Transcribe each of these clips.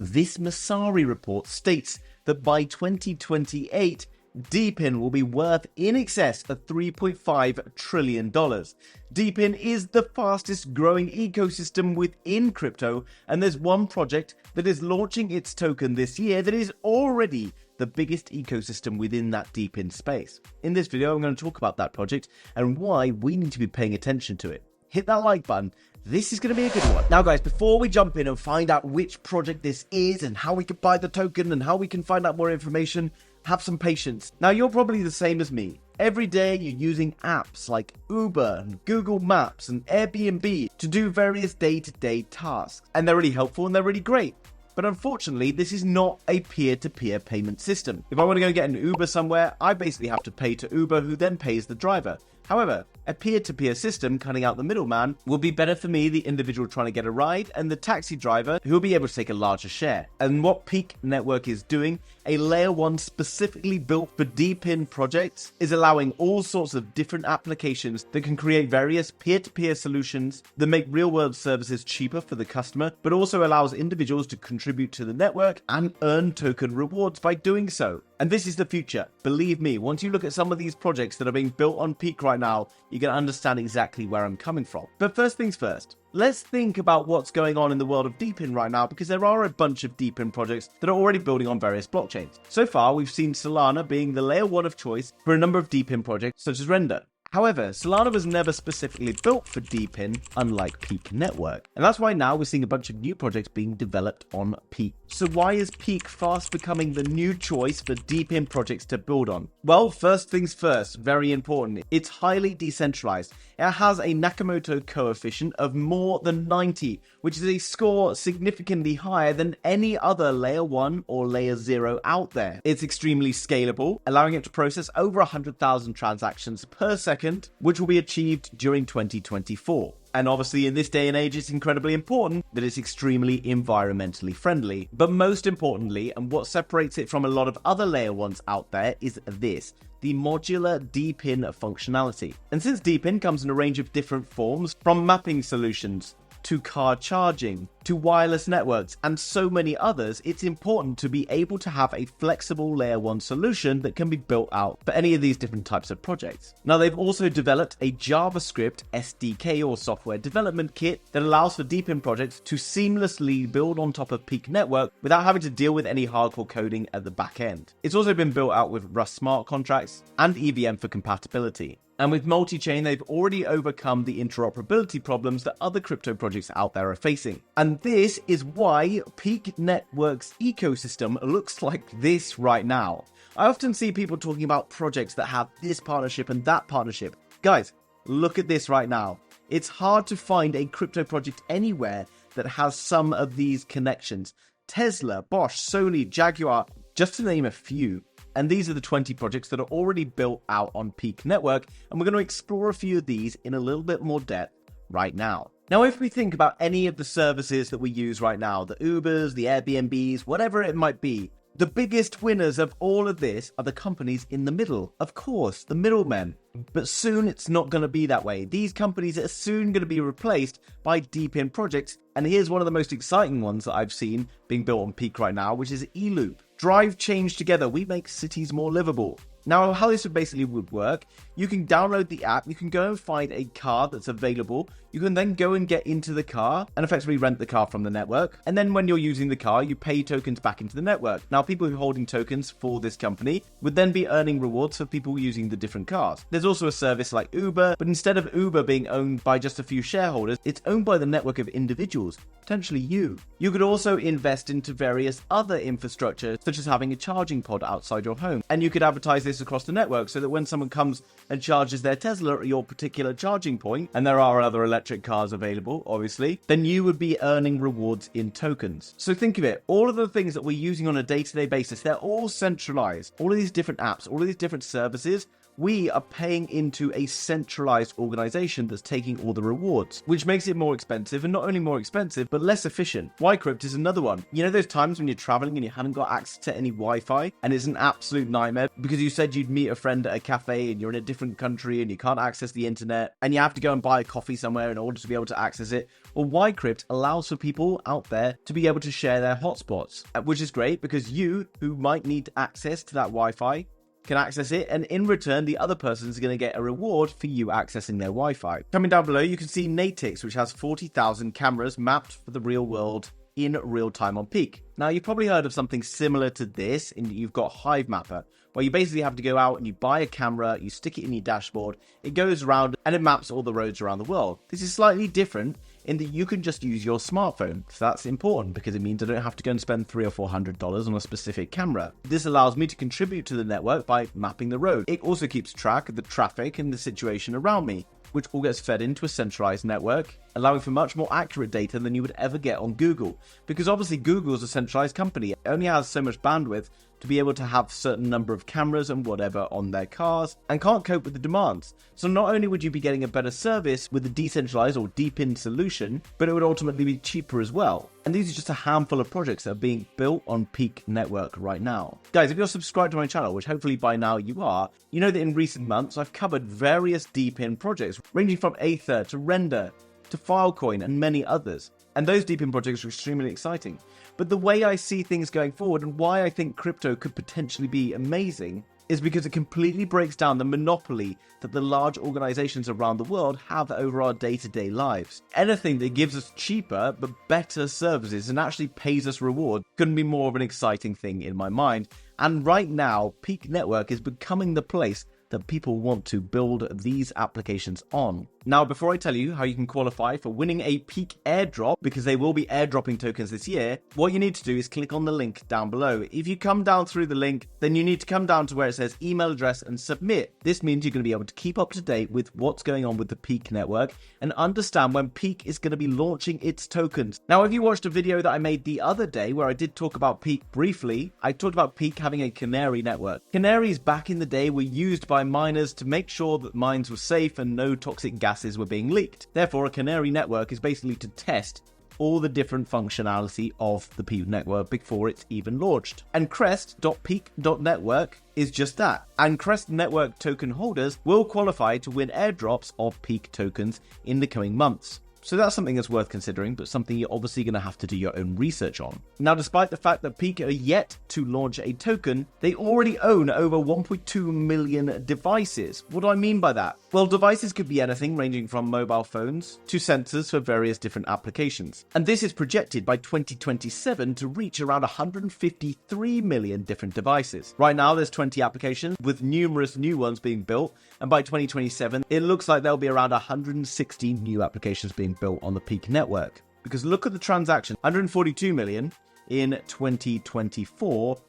This Masari report states that by 2028, DePIN will be worth in excess of $3.5 trillion. DePIN is the fastest growing ecosystem within crypto, and there's one project that is launching its token this year that is already the biggest ecosystem within that DePIN space. In this video, I'm going to talk about that project and why we need to be paying attention to it. Hit that like button. This is going to be a good one. Now guys, before we jump in and find out which project this is and how we can buy the token and how we can find out more information, have some patience. Now you're probably the same as me. Every day you're using apps like Uber and Google Maps and Airbnb to do various day-to-day tasks. And they're really helpful and they're really great. But unfortunately, this is not a peer-to-peer payment system. If I want to go get an Uber somewhere, I basically have to pay to Uber, who then pays the driver. However, a peer-to-peer system, cutting out the middleman, will be better for me, the individual trying to get a ride, and the taxi driver, who will be able to take a larger share. And what Peaq Network is doing, a layer 1 specifically built for DePIN projects, is allowing all sorts of different applications that can create various peer-to-peer solutions that make real-world services cheaper for the customer, but also allows individuals to contribute to the network and earn token rewards by doing so. And this is the future. Believe me, once you look at some of these projects that are being built on Peaq right now, you can understand exactly where I'm coming from. But first things first, let's think about what's going on in the world of DePIN right now, because there are a bunch of DePIN projects that are already building on various blockchains. So far, we've seen Solana being the layer 1 of choice for a number of DePIN projects such as Render. However, Solana was never specifically built for DePIN, unlike Peaq Network. And that's why now we're seeing a bunch of new projects being developed on Peaq. So why is Peaq fast becoming the new choice for DePIN projects to build on? Well, first things first, very important. It's highly decentralized. It has a Nakamoto coefficient of more than 90, which is a score significantly higher than any other layer 1 or layer 0 out there. It's extremely scalable, allowing it to process over 100,000 transactions per second, which will be achieved during 2024. And obviously in this day and age, it's incredibly important that it's extremely environmentally friendly. But most importantly, and what separates it from a lot of other layer 1s out there, is this: the modular DePIN functionality. And since DePIN comes in a range of different forms, from mapping solutions to car charging, to wireless networks, and so many others, it's important to be able to have a flexible layer 1 solution that can be built out for any of these different types of projects. Now, they've also developed a JavaScript SDK or software development kit that allows for DePIN projects to seamlessly build on top of Peaq Network without having to deal with any hardcore coding at the back end. It's also been built out with Rust smart contracts and EVM for compatibility. And with multi-chain, they've already overcome the interoperability problems that other crypto projects out there are facing. And this is why Peaq Network's ecosystem looks like this right now. I often see people talking about projects that have this partnership and that partnership. Guys, look at this right now. It's hard to find a crypto project anywhere that has some of these connections. Tesla, Bosch, Sony, Jaguar, just to name a few. And these are the 20 projects that are already built out on Peaq Network, and we're going to explore a few of these in a little bit more depth right now. Now, if we think about any of the services that we use right now, the Ubers, the Airbnbs, whatever it might be, the biggest winners of all of this are the companies in the middle. Of course, the middlemen. But soon it's not going to be that way. These companies are soon going to be replaced by DePIN projects. And here's one of the most exciting ones that I've seen being built on Peaq right now, which is eLoop. Drive change together. We make cities more livable. Now, how this basically would work, you can download the app, you can go and find a car that's available, you can then go and get into the car and effectively rent the car from the network. And then when you're using the car, you pay tokens back into the network. Now, people who are holding tokens for this company would then be earning rewards for people using the different cars. There's also a service like Uber, but instead of Uber being owned by just a few shareholders, it's owned by the network of individuals, potentially you. You could also invest into various other infrastructure, such as having a charging pod outside your home. And you could advertise this across the network so that when someone comes and charges their Tesla at your particular charging point, and there are other electric cars available, obviously, then you would be earning rewards in tokens. So think of it, all of the things that we're using on a day-to-day basis, they're all centralized. All of these different apps, all of these different services we are paying into a centralized organization that's taking all the rewards, which makes it more expensive, and not only more expensive, but less efficient. Ycrypt is another one. You know those times when you're traveling and you haven't got access to any Wi-Fi, and it's an absolute nightmare because you said you'd meet a friend at a cafe and you're in a different country and you can't access the internet, and you have to go and buy a coffee somewhere in order to be able to access it? Well, Ycrypt allows for people out there to be able to share their hotspots, which is great because you, who might need access to that Wi-Fi, can access it, and in return the other person is going to get a reward for you accessing their Wi-Fi. Coming down below, you can see Natix, which has 40,000 cameras mapped for the real world in real time on Peaq. Now, you've probably heard of something similar to this, and you've got Hive Mapper, where you basically have to go out and you buy a camera, you stick it in your dashboard, it goes around and it maps all the roads around the world. This is slightly different in that you can just use your smartphone. So that's important because it means I don't have to go and spend $300 or $400 on a specific camera. This allows me to contribute to the network by mapping the road. It also keeps track of the traffic and the situation around me, which all gets fed into a centralized network, allowing for much more accurate data than you would ever get on Google. Because obviously Google is a centralized company. It only has so much bandwidth to be able to have a certain number of cameras and whatever on their cars, and can't cope with the demands. So not only would you be getting a better service with the decentralized or DePIN solution, but it would ultimately be cheaper as well. And these are just a handful of projects that are being built on Peaq Network right now. Guys, if you're subscribed to my channel, which hopefully by now you are, you know that in recent months I've covered various DePIN projects ranging from Aether to Render to Filecoin and many others. And those DePIN projects are extremely exciting. But the way I see things going forward and why I think crypto could potentially be amazing is because it completely breaks down the monopoly that the large organizations around the world have over our day-to-day lives. Anything that gives us cheaper but better services and actually pays us reward couldn't be more of an exciting thing in my mind. And right now, Peaq Network is becoming the place that people want to build these applications on. Now, before I tell you how you can qualify for winning a Peaq airdrop, because they will be airdropping tokens this year, what you need to do is click on the link down below. If you come down through the link, then you need to come down to where it says email address and submit. This means you're going to be able to keep up to date with what's going on with the Peaq network and understand when Peaq is going to be launching its tokens. Now, if you watched a video that I made the other day where I did talk about Peaq briefly, I talked about Peaq having a canary network. Canaries back in the day were used by miners to make sure that mines were safe and no toxic gases were being leaked. Therefore, a canary network is basically to test all the different functionality of the Peaq network before it's even launched. And crest.peaq.network is just that. And Crest network token holders will qualify to win airdrops of Peaq tokens in the coming months. So that's something that's worth considering, but something you're obviously going to have to do your own research on. Now, despite the fact that Peaq are yet to launch a token, they already own over 1.2 million devices. What do I mean by that? Well, devices could be anything ranging from mobile phones to sensors for various different applications. And this is projected by 2027 to reach around 153 million different devices. Right now, there's 20 applications with numerous new ones being built. And by 2027, it looks like there'll be around 160 new applications being built on the Peaq network. Because look at the transaction, 142 million in 2024,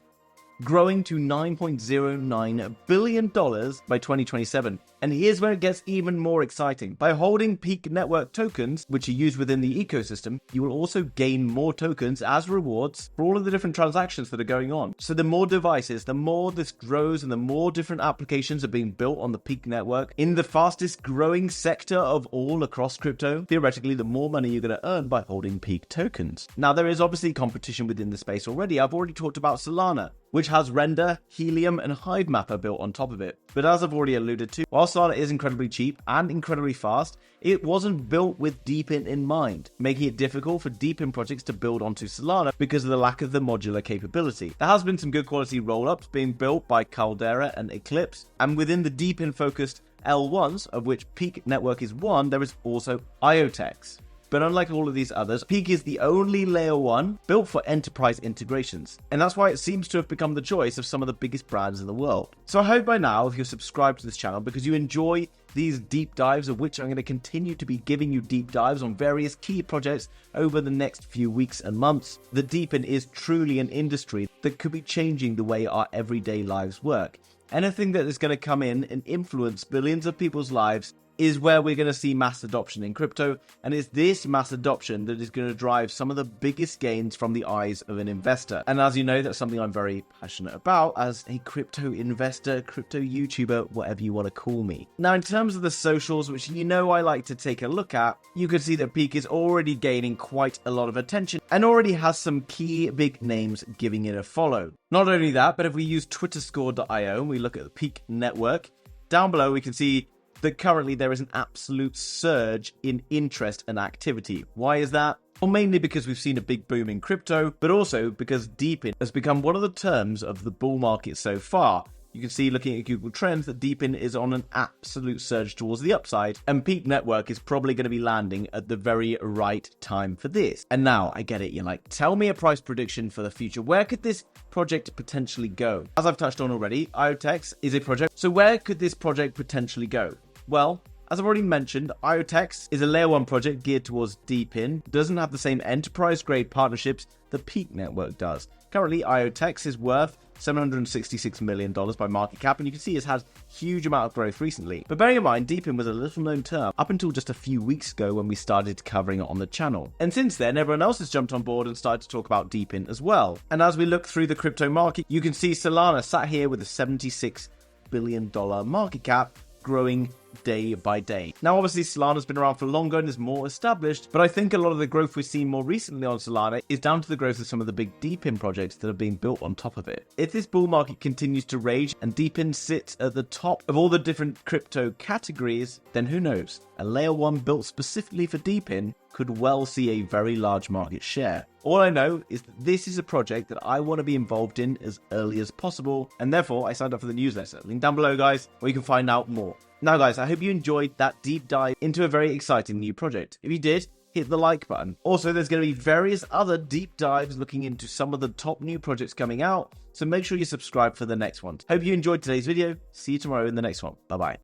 growing to $9.09 billion by 2027. And here's where it gets even more exciting. By holding Peaq network tokens, which are used within the ecosystem, you will also gain more tokens as rewards for all of the different transactions that are going on. So the more devices, the more this grows and the more different applications are being built on the Peaq network in the fastest growing sector of all across crypto, theoretically, the more money you're going to earn by holding Peaq tokens. Now, there is obviously competition within the space already. I've already talked about Solana, which has Render, Helium, and Hive Mapper built on top of it. But as I've already alluded to, while Solana is incredibly cheap and incredibly fast, it wasn't built with DePIN in mind, making it difficult for DePIN projects to build onto Solana because of the lack of the modular capability. There has been some good quality rollups being built by Caldera and Eclipse, and within the DePIN-focused L1s, of which Peaq Network is one, there is also IoTex. But unlike all of these others, Peaq is the only layer 1 built for enterprise integrations. And that's why it seems to have become the choice of some of the biggest brands in the world. So I hope by now, if you're subscribed to this channel, because you enjoy these deep dives, of which I'm going to continue to be giving you deep dives on various key projects over the next few weeks and months, that DePIN is truly an industry that could be changing the way our everyday lives work. Anything that is going to come in and influence billions of people's lives is where we're going to see mass adoption in crypto, and it's this mass adoption that is going to drive some of the biggest gains from the eyes of an investor. And as you know, that's something I'm very passionate about as a crypto investor, crypto YouTuber, whatever you want to call me. Now, in terms of the socials, which you know I like to take a look at, you can see that Peaq is already gaining quite a lot of attention and already has some key big names giving it a follow. Not only that, but if we use twitterscore.io and we look at the Peaq Network, down below we can see that currently there is an absolute surge in interest and activity. Why is that? Well, mainly because we've seen a big boom in crypto, but also because DePIN has become one of the terms of the bull market so far. You can see, looking at Google Trends, that DePIN is on an absolute surge towards the upside, and Peaq Network is probably going to be landing at the very right time for this. And now, I get it, you're like, tell me a price prediction for the future. Where could this project potentially go? As I've touched on already, IoTeX is a project. So where could this project potentially go? Well, as I've already mentioned, IoTeX is a layer 1 project geared towards DePIN. It doesn't have the same enterprise-grade partnerships that Peaq Network does. Currently, IoTeX is worth $766 million by market cap, and you can see it's had huge amount of growth recently. But bearing in mind, DePIN was a little known term up until just a few weeks ago when we started covering it on the channel. And since then, everyone else has jumped on board and started to talk about DePIN as well. And as we look through the crypto market, you can see Solana sat here with a $76 billion market cap, growing day by day. Now, obviously, Solana's been around for longer and is more established, but I think a lot of the growth we've seen more recently on Solana is down to the growth of some of the big DePIN projects that are being built on top of it. If this bull market continues to rage and DePIN sits at the top of all the different crypto categories, then who knows? A layer 1 built specifically for DePIN could well see a very large market share. All I know is that this is a project that I want to be involved in as early as possible, and therefore I signed up for the newsletter. Link down below, guys, where you can find out more. Now, guys, I hope you enjoyed that deep dive into a very exciting new project. If you did, hit the like button. Also, there's going to be various other deep dives looking into some of the top new projects coming out, so make sure you subscribe for the next ones. Hope you enjoyed today's video. See you tomorrow in the next one. Bye-bye.